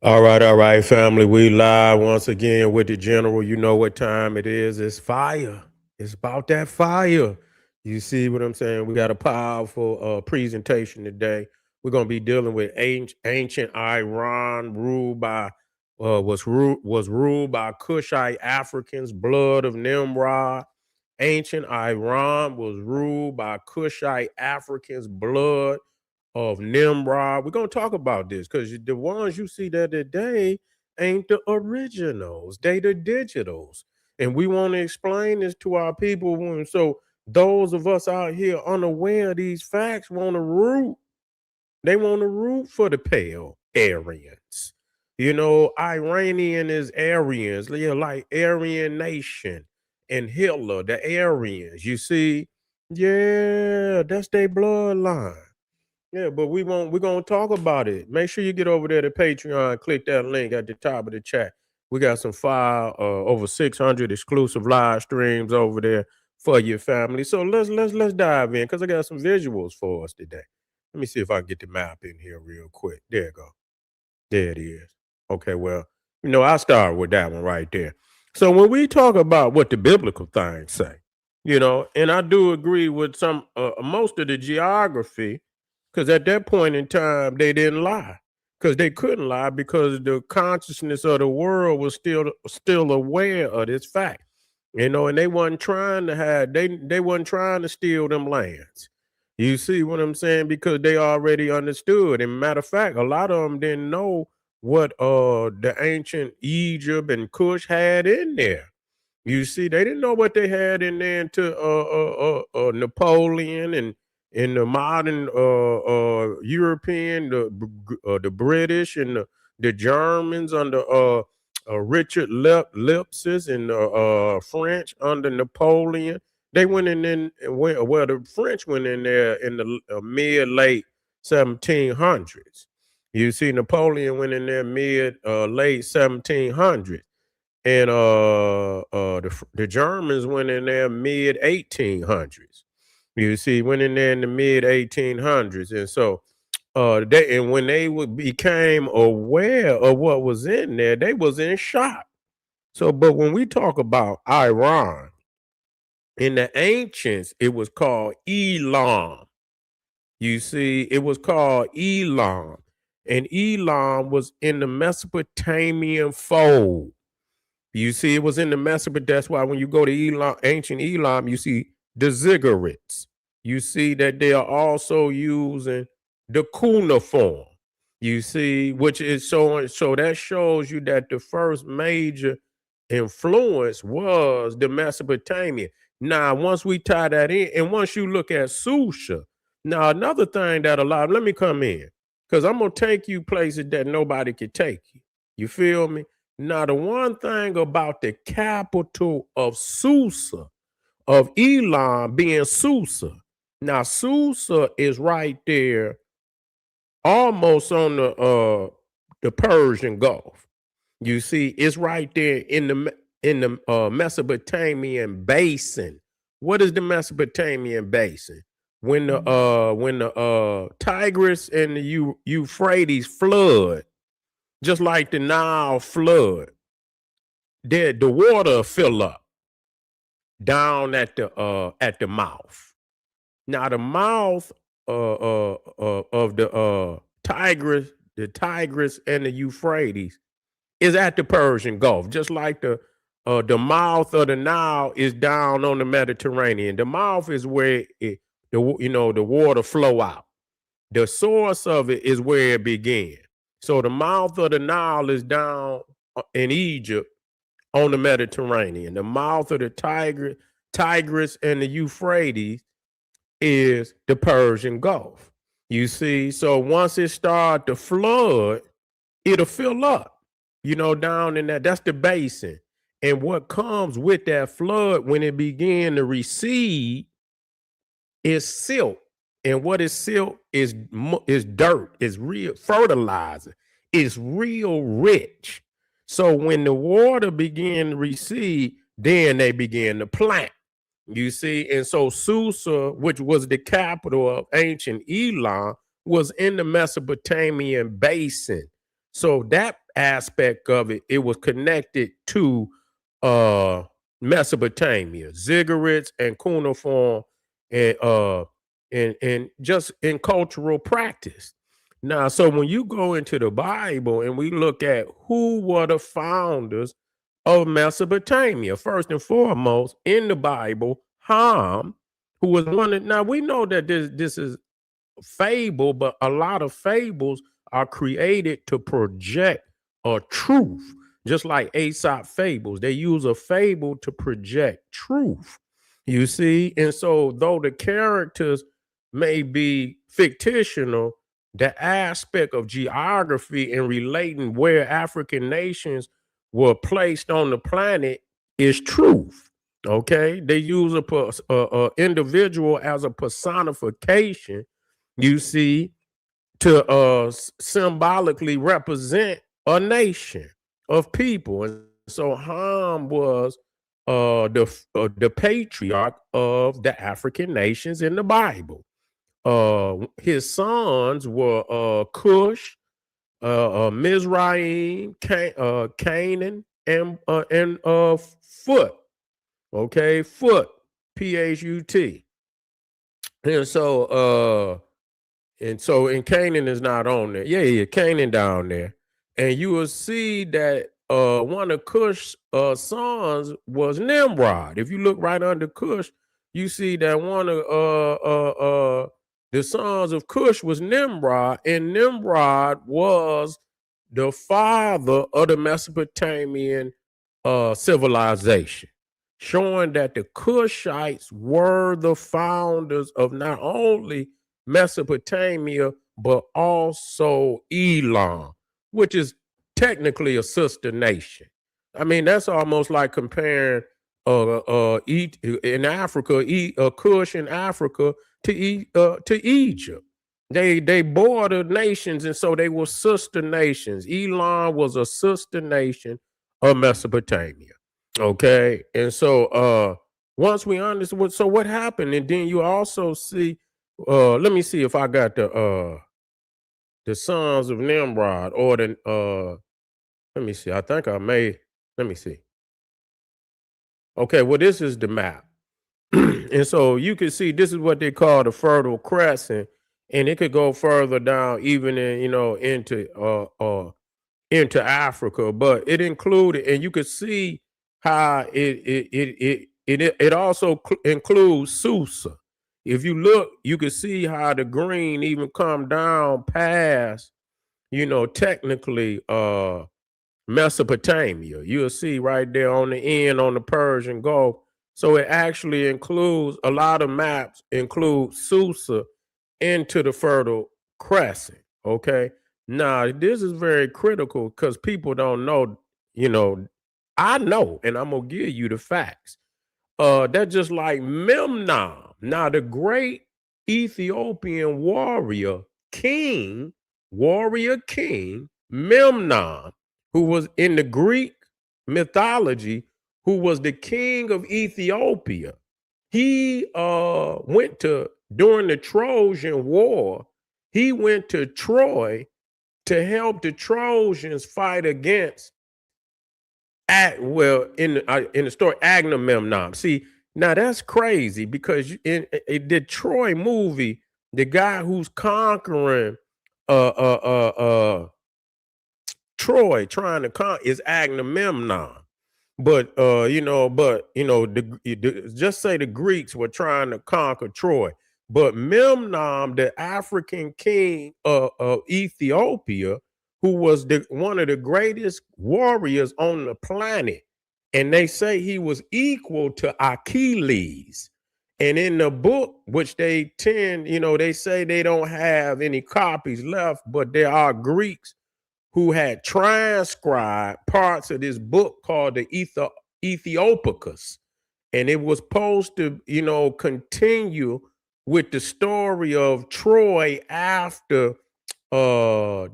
All right, family. We live once again with the general. You know what time it is. It's fire. It's about that fire. You see what I'm saying? We got a powerful presentation today. We're gonna be dealing with ancient Iran ruled by was ruled by Kushite Africans, blood of Nimrod. Ancient Iran was ruled by Kushite Africans, blood of Nimrod. We're gonna talk about this because the ones you see there today ain't the originals, they the digitals. And we want to explain this to our people. So those of us out here unaware of these facts want to root. They want to root for the pale Aryans. You know, Iranian is Aryans, like Aryan Nation and Hitler, the Aryans. You see, yeah, that's their bloodline. Yeah, but we're gonna talk about it. Make sure you get over there to Patreon, click that link at the top of the chat. We got some over 600 exclusive live streams over there for your family. So let's dive in because I got some visuals for us today. Let me see if I can get the map in here real quick. There you go. There it is. Okay, well, I start with that one right there. So when we talk about what the biblical things say, and I do agree with some most of the geography, because at that point in time they didn't lie, because they couldn't lie because the consciousness of the world was still aware of this fact, and they wasn't trying to have they wasn't trying to steal them lands. You see what I'm saying? Because they already understood. And matter of fact, a lot of them didn't know what the ancient Egypt and Kush had in there. You see, they didn't know what they had in there until Napoleon and in the modern European, the British and the Germans under Richard Lipsis and the French under Napoleon. They went in and went well. The French went in there in the mid late 1700s. You see, Napoleon went in there mid late 1700s, and the Germans went in there mid 1800s. You see, went in there in the mid 1800s, and so when they became aware of what was in there, they was in shock. So, but when we talk about Iran in the ancients, it was called Elam. You see, it was called Elam, and Elam was in the Mesopotamian fold. You see, it was in the Mesopotamia. That's why when you go to Elam, ancient Elam, you see the ziggurats. You see that they are also using the cuneiform. You see, which is showing. So that shows you that the first major influence was the Mesopotamia. Now, once we tie that in, and once you look at Susa, now another thing that let me come in because I'm gonna take you places that nobody could take you. You feel me? Now, the one thing about the capital of Susa, of Elam being Susa, now Susa is right there, almost on the Persian Gulf. You see, it's right there in the Mesopotamian basin. What is the Mesopotamian basin? When the Tigris and the Euphrates flood, just like the Nile flood, the water fill up down at the mouth. Now the mouth of the Tigris and the Euphrates is at the Persian Gulf, just like the mouth of the Nile is down on the Mediterranean. The mouth is where the water flow out. The source of it is where it began. So the mouth of the Nile is down in Egypt on the Mediterranean. The mouth of the Tigris and the Euphrates is the Persian Gulf. You see, so once it starts to flood, it'll fill up, down in that. That's the basin. And what comes with that flood when it began to recede is silt. And what is silt is dirt, is real fertilizer, it's real rich. So when the water began to recede, then they began to plant. You see, and so Susa, which was the capital of ancient Elam, was in the Mesopotamian basin. So that aspect of it, it was connected to uh Mesopotamia, ziggurats and cuneiform, and just in cultural practice. Now, so when you go into the Bible and we look at who were the founders of Mesopotamia, first and foremost in the Bible, Ham, who was one of, now we know that this is fable, but a lot of fables are created to project a truth, just like Aesop fables. They use a fable to project truth, you see. And so, though the characters may be fictional, the aspect of geography and relating where African nations were placed on the planet is truth. Okay, they use a individual as a personification, you see, to symbolically represent a nation of people. And so Ham was the patriarch of the African nations in the Bible. His sons were Cush, Mizraim, Canaan, and Foot. Okay, Foot, Phut. And so and Canaan is not on there. Yeah, Canaan down there. And you will see that one of Cush's sons was Nimrod. If you look right under Cush, you see that one of the sons of Cush was Nimrod, and Nimrod was the father of the Mesopotamian civilization, showing that the Cushites were the founders of not only Mesopotamia, but also Elam, which is technically a sister nation. I mean, that's almost like comparing in Africa, Kush in Africa to Egypt. They border nations, and so they were sister nations. Elam was a sister nation of Mesopotamia. Okay, and so once we understand, so what happened, and then you also see, let me see if I got the sons of Nimrod or the let me see. I think I may. Let me see. Okay, well, this is the map. And so you can see this is what they call the Fertile Crescent, and it could go further down, even in, into Africa, but it included, and you could see how it also includes Susa. If you look, you can see how the green even come down past, technically Mesopotamia. You'll see right there on the end on the Persian Gulf. So it actually includes, a lot of maps include Susa into the Fertile Crescent. Okay. Now, this is very critical because people don't know, you know, I know, and I'm gonna give you the facts. That's just like Memnon. Now, the great Ethiopian warrior king, Memnon, who was in the Greek mythology, who was the king of Ethiopia. He went to, during the Trojan War, he went to Troy to help the Trojans fight against, in the story, Agamemnon. See, now that's crazy because in the Troy movie, the guy who's conquering uh uh uh uh Troy, trying to conquer, is Agamemnon. Just say the Greeks were trying to conquer Troy, but Memnon, the African king of Ethiopia, who was one of the greatest warriors on the planet, and they say he was equal to Achilles. And in the book, which they tend, they say they don't have any copies left, but there are Greeks who had transcribed parts of this book called the Ethiopicus. And it was supposed to, continue with the story of Troy after the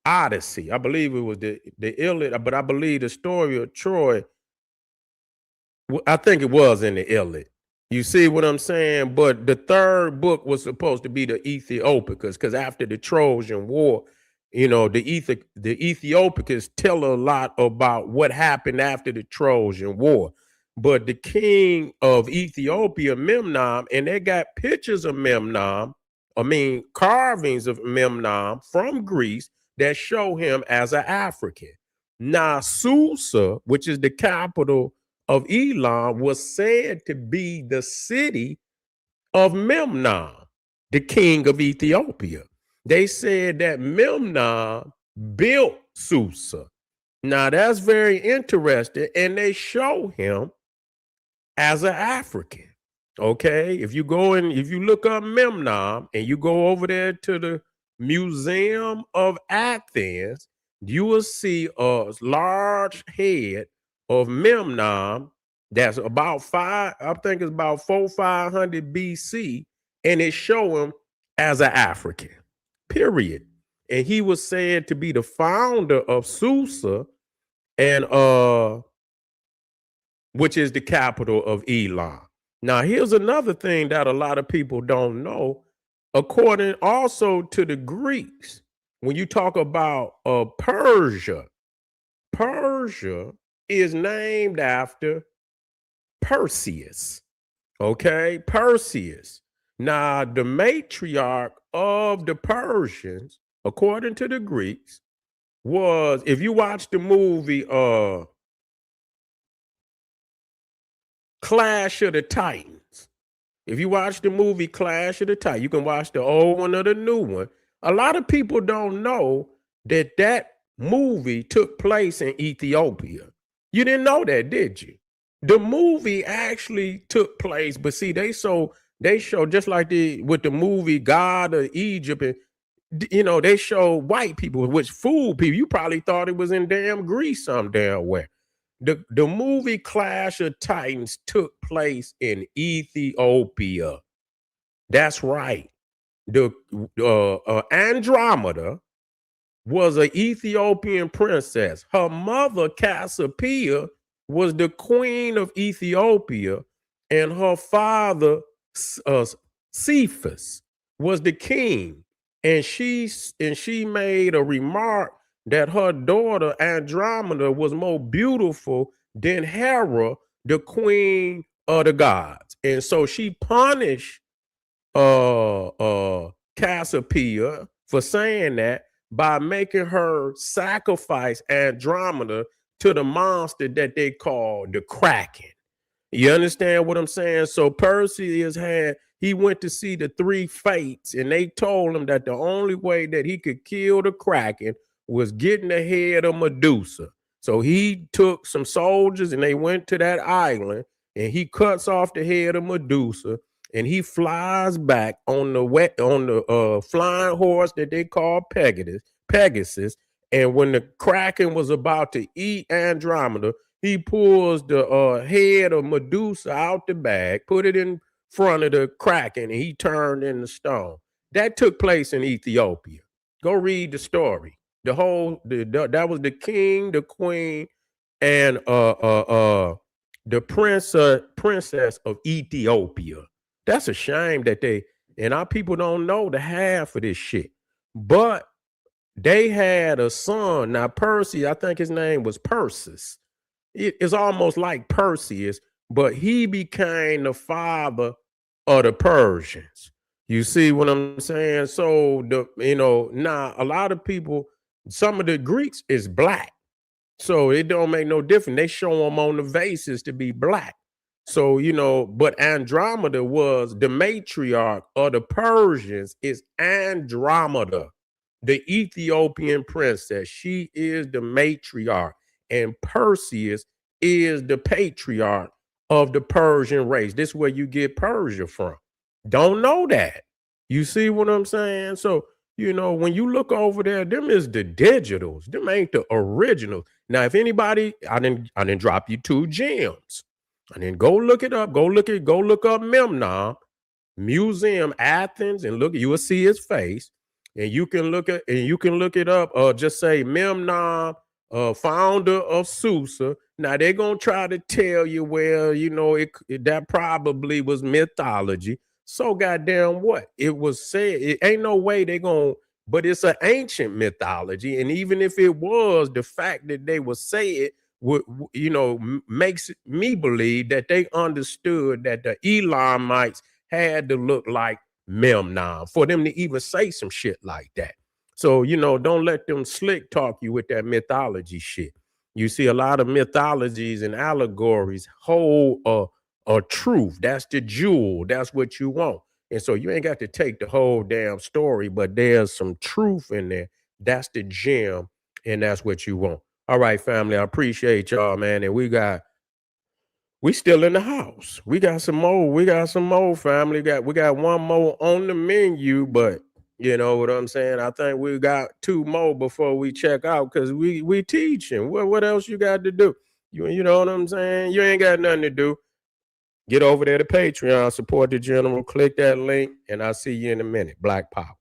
Odyssey. I believe it was the Iliad, but I believe the story of Troy, I think it was in the Iliad. You see what I'm saying? But the third book was supposed to be the Ethiopicus, because after the Trojan War, the Ethiopians tell a lot about what happened after the Trojan War. But the king of Ethiopia, Memnon, and they got pictures of Memnon, carvings of Memnon from Greece that show him as an African. Now, Susa, which is the capital of Elam, was said to be the city of Memnon, the king of Ethiopia. They said that Memnon built Susa. Now, that's very interesting, and they show him as an African. Okay, if you look up Memnon and you go over there to the Museum of Athens, you will see a large head of Memnon that's about I think it's about 500 BC, and it show him as an African, period. And he was said to be the founder of Susa, and which is the capital of Elam. Now, here's another thing that a lot of people don't know. According also to the Greeks, when you talk about Persia, Persia is named after Perseus. Okay, Perseus. Now, the matriarch of the Persians, according to the Greeks, was, if you watch the movie Clash of the Titans. If you watch the movie Clash of the Titans, you can watch the old one or the new one. A lot of people don't know that movie took place in Ethiopia. You didn't know that, did you? The movie actually took place, but see, they show just like with the movie God of Egypt, and they show white people, which fooled people. You probably thought it was in damn Greece some damn where. The movie Clash of Titans took place in Ethiopia. That's right. The Andromeda was an Ethiopian princess. Her mother, Cassiopeia, was the queen of Ethiopia, and her father, Cephas, was the king. And she made a remark that her daughter Andromeda was more beautiful than Hera, the queen of the gods. And so she punished Cassiopeia for saying that by making her sacrifice Andromeda to the monster that they call the Kraken. You understand what I'm saying? So Perseus he went to see the three fates, and they told him that the only way that he could kill the Kraken was getting the head of Medusa. So he took some soldiers and they went to that island, and he cuts off the head of Medusa, and he flies back on the flying horse that they call Pegasus. And when the Kraken was about to eat Andromeda, he pulls the head of Medusa out the bag, put it in front of the Kraken, and he turned into stone. That took place in Ethiopia. Go read the story. That was the king, the queen, and the princess of Ethiopia. That's a shame that our people don't know the half of this shit. But they had a son. Now, Percy, I think his name was Perseus. It's almost like Perseus, but he became the father of the Persians. You see what I'm saying? So now a lot of people, some of the Greeks is black, so it don't make no difference. They show them on the vases to be black. So but Andromeda was the matriarch of the Persians. Is Andromeda, the Ethiopian princess. She is the matriarch, and Perseus is the patriarch of the Persian race. This is where you get Persia from. Don't know that. You see what I'm saying? So, when you look over there, them is the digitals. Them ain't the originals. Now, if anybody, I didn't drop you 2 gems. And then go look it up. Go look up Memnon, Museum Athens, and you will see his face. And you can look it up. Just say Memnon, founder of Susa. Now they're gonna try to tell you, well, that probably was mythology. So goddamn what? It was said. It ain't no way they're gonna but it's an ancient mythology. And even if it was, the fact that they would say it would, makes me believe that they understood that the Elamites had to look like Memnon for them to even say some shit like that. So, don't let them slick talk you with that mythology shit. You see, a lot of mythologies and allegories hold a truth. That's the jewel. That's what you want. And so you ain't got to take the whole damn story, but there's some truth in there. That's the gem, and that's what you want. All right, family. I appreciate y'all, man. And we still in the house. We got some more. We got some more, family. We got one more on the menu, but you know what I'm saying? I think we got two more before we check out because we teaching. What else you got to do? You know what I'm saying? You ain't got nothing to do. Get over there to Patreon, support the general, click that link, and I'll see you in a minute. Black Power.